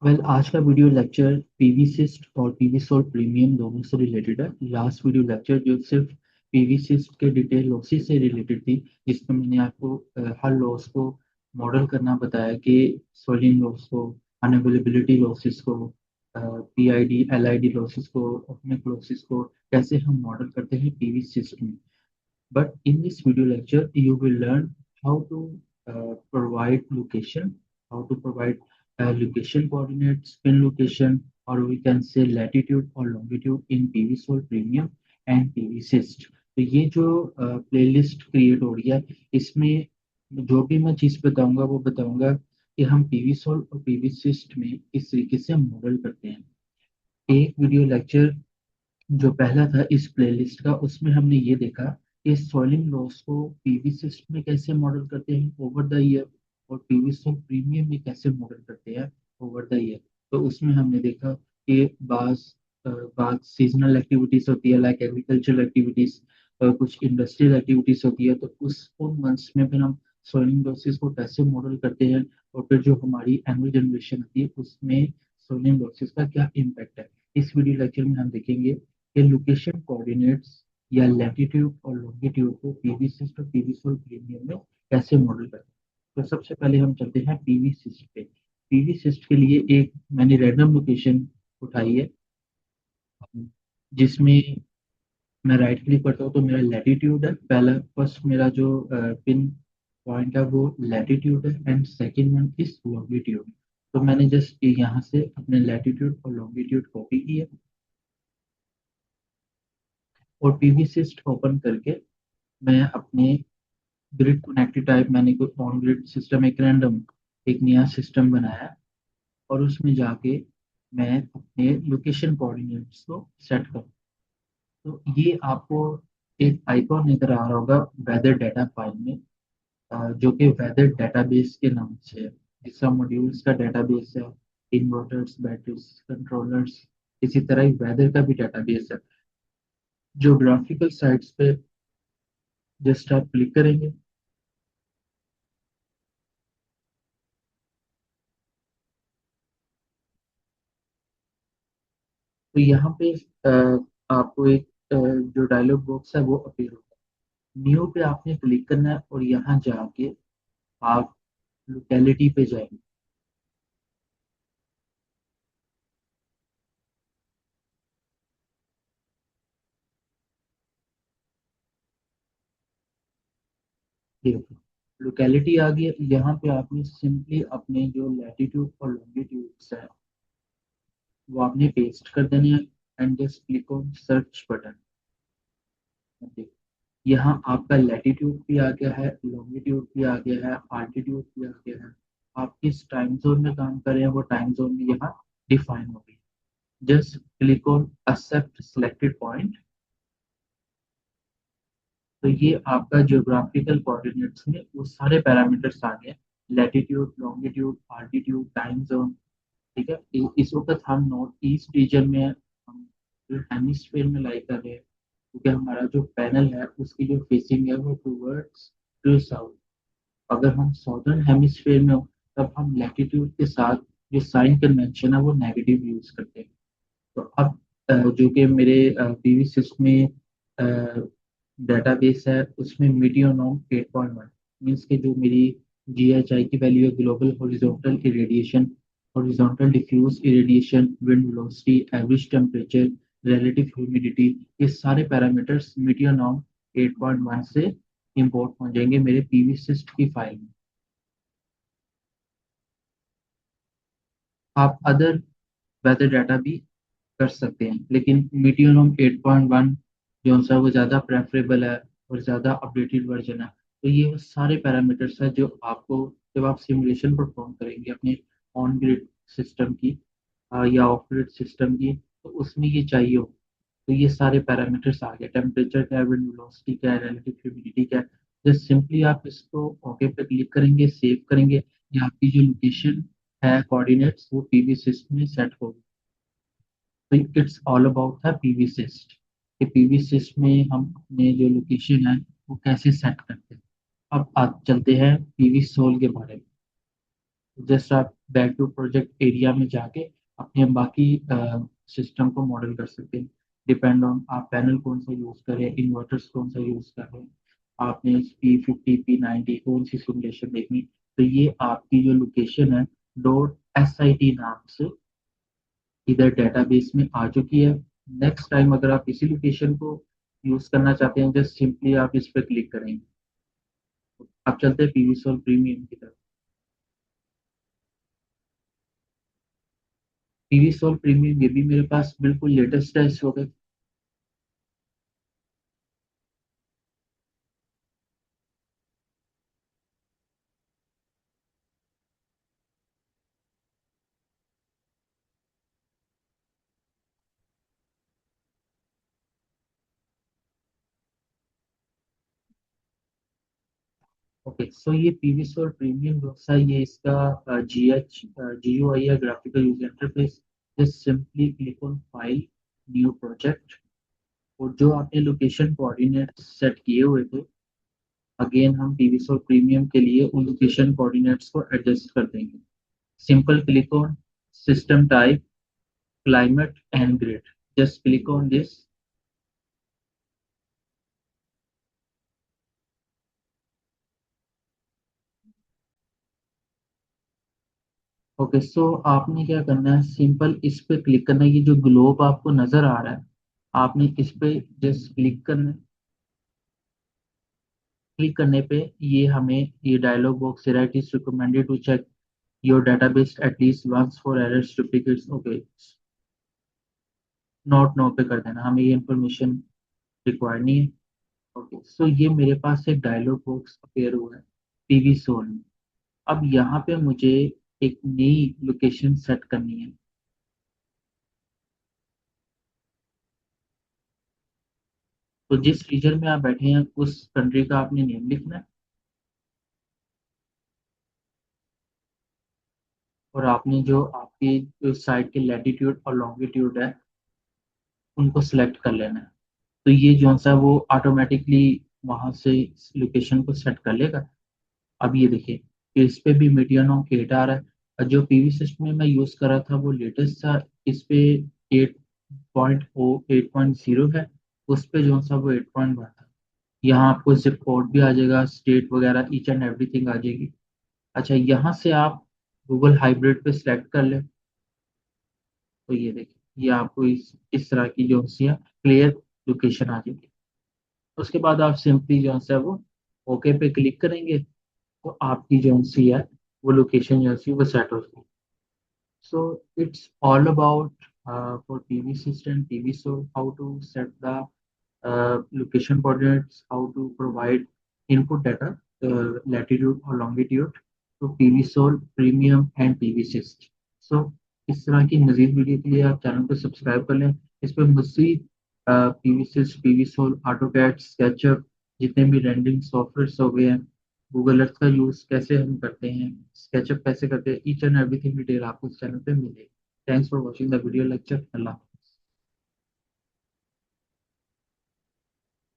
आज का video lecture PV cyst और पीवी सोल प्रीमियम दोनों से रिलेटेड है। लास्ट वीडियो लेक्चर जो सिर्फ पीवी सिस्ट के डिटेल लॉसेस से रिलेटेड थी, जिसमें मैंने आपको हर लॉस को मॉडल करना बताया कि स्वेलिंग लॉस को, अनअवेलेबिलिटी लॉसेस को, पीआईडी एलआईडी लॉसेस को, ओपनिंग लॉसेस को कैसे हम मॉडल करते हैं पीवी सिस्ट में। But in this video lecture, you will learn how to provide location, how to provide location coordinates, spin location, or we can say latitude or longitude in PV Sol Premium and PV Syst. तो ये जो playlist create हो रही है, इसमें जो भी मैं चीज़ बताऊंगा वो बताऊंगा कि हम पीवी सोल और पीवी सिस्ट में किस तरीके से मॉडल करते हैं। एक वीडियो लेक्चर जो पहला था इस प्लेलिस्ट का, उसमें हमने ये देखा कि सॉइलिंग लॉस को पीवी सिस्टम में कैसे मॉडल करते हैं ओवर द ईयर, और पीवी सोल प्रीमियम में कैसे मॉडल करते हैं ओवर द ईयर। तो उसमें हमने देखा कि बाज बाज सीजनल एक्टिविटीज होती है, लाइक एग्रीकल्चरल एक्टिविटीज, कुछ इंडस्ट्रियल एक्टिविटीज होती है। तो उस उन मंथ्स में फिर हम सॉइलिंग लॉसेस को कैसे मॉडल करते हैं, और फिर जो हमारी एनुअल जनरेशन होती है उसमें सॉइलिंग लॉसेस का क्या इम्पैक्ट है। इस वीडियो लेक्चर में हम देखेंगे कि लोकेशन कोऑर्डिनेट्स या लैटिट्यूड और लॉन्गिट्यूड को पीवी सिस्ट और पीवी सोल प्रीमियम में कैसे मॉडल करें। तो सबसे पहले हम चलते हैं पीवी सिस्ट पे। पीवी सिस्ट के लिए एक मैंने रैंडम लोकेशन उठाई है, जिसमें मैं राइट क्लिक करता हूँ तो मेरा लैटिट्यूड है। पहला फर्स्ट मेरा जो पिन पॉइंट है वो लैटिट्यूड है, and second one is longitude. तो मैंने जस्ट यहाँ से अपने लैटिट्यूड और लॉन्गिट्यूड कॉपी किया और पीवी सिस्ट ओपन करके मैं अपने ग्रिड कनेक्टेड टाइप, मैंने कोई ऑन ग्रिड सिस्टम, एक रैंडम एक नया सिस्टम बनाया और उसमें जाके मैं अपने लोकेशन कोऑर्डिनेट्स को सेट करूँ। तो ये आपको एक आइकॉन नजर आ रहा होगा वेदर डाटा फाइल में, जो कि वेदर डेटाबेस के नाम से है, जिसका मॉड्यूल्स का डेटाबेस है, इन्वर्टर्स, बैटरीज, कंट्रोलर्स। इसी तरह ही वेदर का भी डेटाबेस है। जो ग्राफिकल साइट्स पे जस्ट आप क्लिक करेंगे तो यहाँ पे आपको एक जो डायलॉग बॉक्स है वो अपीयर होगा। न्यू पे आपने क्लिक करना है और यहाँ जाके आप लोकेलिटी पे जाएंगे। देखो लोकेलिटी आ गई है। यहाँ पे आपने सिंपली अपने जो लैटिट्यूड और लॉन्गिट्यूड्स है वो आपने पेस्ट कर देने हैं, and just click on search button. देखो यहाँ आपका लैटिट्यूड भी आ गया है, लॉन्गिट्यूड भी आ गया है, आल्टीट्यूड भी आ गया है। आप किस टाइम जोन में काम कर रहे हैं वो टाइम जोन में यहाँ डिफाइन हो गई। Just click on accept selected point. तो ये आपका जियोग्राफिकल कोऑर्डिनेट्स में वो सारे पैरामीटर्स आ गए, latitude, longitude, altitude, time zone. ठीक है, इस वक्त हम नॉर्थ ईस्ट रीजन में हैं। हम हेमिस्फीयर में लाई कर रहे हैं, क्योंकि हमारा जो पैनल है उसकी जो फेसिंग है वो टूवर्ड्स टू साउथ। अगर हम साउदर्न हेमिस्फीयर में हो तब हम लैटिट्यूड के साथ जो साइन कन्वेंशन है वो नेगेटिव यूज करते हैं। तो अब जो कि मेरे पीवी सिस्टम में डेटाबेस है उसमें मीडियोनोम 8.1 मीन्स के जो मेरी जीएचआई की वैल्यू है, global horizontal irradiation, horizontal diffuse irradiation, wind velocity, average temperature, relative humidity, ये सारे पैरामीटर्स मीडियोनोम 8.1 से इंपोर्ट हो जाएंगे मेरे पीवी सिस्ट की फाइल में। आप अदर वेदर डाटा भी कर सकते हैं, लेकिन मीडियम 8.1 जो सा वो ज़्यादा प्रेफरेबल है और ज़्यादा अपडेटेड वर्जन है। तो ये वो सारे पैरामीटर्स हैं जो आपको जब आप सिमुलेशन परफॉर्म करेंगे अपने ऑन ग्रिड सिस्टम की या ऑफ ग्रिड सिस्टम की, तो उसमें ये चाहिए हो। तो ये सारे पैरामीटर्स आ गए, टेम्परेचर क्या है, विंड वेलोसिटी क्या है, रिलेटिव ह्यूमिडिटी क्या है। जस्ट सिंपली आप इसको ओके पे क्लिक करेंगे, सेव करेंगे, या आपकी जो लोकेशन है कोऑर्डिनेट्स वो पीवी सिस्टम में सेट होगी। तो it's all about the PV cyst कि पीवी सिस्ट में हम अपने जो लोकेशन है वो कैसे सेट करते हैं। अब आप चलते हैं पीवी सोल के बारे में। जस्ट आप बैक टू प्रोजेक्ट एरिया में जाके अपने हम बाकी सिस्टम को मॉडल कर सकते हैं। डिपेंड ऑन आप पैनल कौन सा यूज करें, इन्वर्टर्स कौन सा यूज कर रहे हैं, आपने P50 P90 कौन सी सिमुलेशन देखनी, तो ये आपकी जो लोकेशन है .sit नाम से इधर डेटाबेस में आ चुकी है। नेक्स्ट टाइम अगर आप इसी लोकेशन को यूज करना चाहते हैं, जस्ट सिंपली आप इस पर क्लिक करेंगे। अब चलते हैं पीवीसॉल प्रीमियम की तरफ। पीवीसॉल प्रीमियम ये भी मेरे पास बिल्कुल लेटेस्ट है इस वक्त। ओके, सो ये पीवीसॉल प्रीमियम जो सा ये इसका जीयूआई या graphical user interface. Just simply click on file, new project, और जो आपने लोकेशन कोऑर्डिनेट सेट किए हुए थे, अगेन हम पीवीसॉल प्रीमियम के लिए उन लोकेशन कोऑर्डिनेट्स को एडजस्ट कर देंगे। Simple click on system type, climate and grid, just click on this. Okay, so आपने क्या करना है, सिंपल इस पे क्लिक करना है, ये जो ग्लोब आपको नजर आ रहा है, आपने इस पे जस्ट क्लिक करना है। क्लिक करने पे ये हमें ये डायलॉग बॉक्स दे रहा है, it is recommended to check your database at least once for errors duplicates. Okay, note no pay कर देना, हमें ये इंफॉर्मेशन रिक्वायर्ड नहीं है। ओके, सो ये मेरे पास एक डायलॉग बॉक्स अपेयर हुआ है पीवी सोल में। अब यहाँ पे मुझे एक नई लोकेशन सेट करनी है। तो जिस रीजन में आप बैठे हैं उस कंट्री का आपने नेम लिखना है, और आपने जो आपकी जो साइड के लैटिट्यूड और लॉन्गिट्यूड है उनको सिलेक्ट कर लेना है। तो ये जो सा वो ऑटोमेटिकली वहां से लोकेशन को सेट कर लेगा। अब ये देखिए कि इस पे भी मीडियन ऑफ 8 आ रहा है, और जो पीवी सिस्टम में मैं यूज कर रहा था वो लेटेस्ट था, इस पे 8.0 है, उस पे जो सा वो 8.1 था। यहाँ आपको जिप कोड भी आ जाएगा, स्टेट वगैरह ईच एंड एवरीथिंग आ जाएगी। अच्छा, यहाँ से आप गूगल हाइब्रिड पे सिलेक्ट कर लें, तो ये देखिए ये आपको इस तरह की जो सी है क्लियर लोकेशन आ जाएगी। उसके बाद आप सिंपली जो है वो ओके पे क्लिक करेंगे, तो आपकी जो सी है वो लोकेशन जो सी वो सेट हो जाएगी। So it's all about for PV system, PV so how to set the location coordinates, how to provide input data, latitude or longitude to PV Sol, Premium and PV Syst. So इस तरह की मजीद video के लिए आप channel को subscribe कर लें। इस पर मजीद PVsyst, PVsol, AutoCAD, SketchUp, जितने भी रेंडरिंग सॉफ्टवेयर हो गए हैं, गूगल अर्थ का यूज कैसे हम करते हैं, स्केचअप कैसे करते हैं, ईच एंड एवरीथिंग डिटेल आपको इस चैनल पे मिलेगी। Thanks for watching the video lecture. Allah.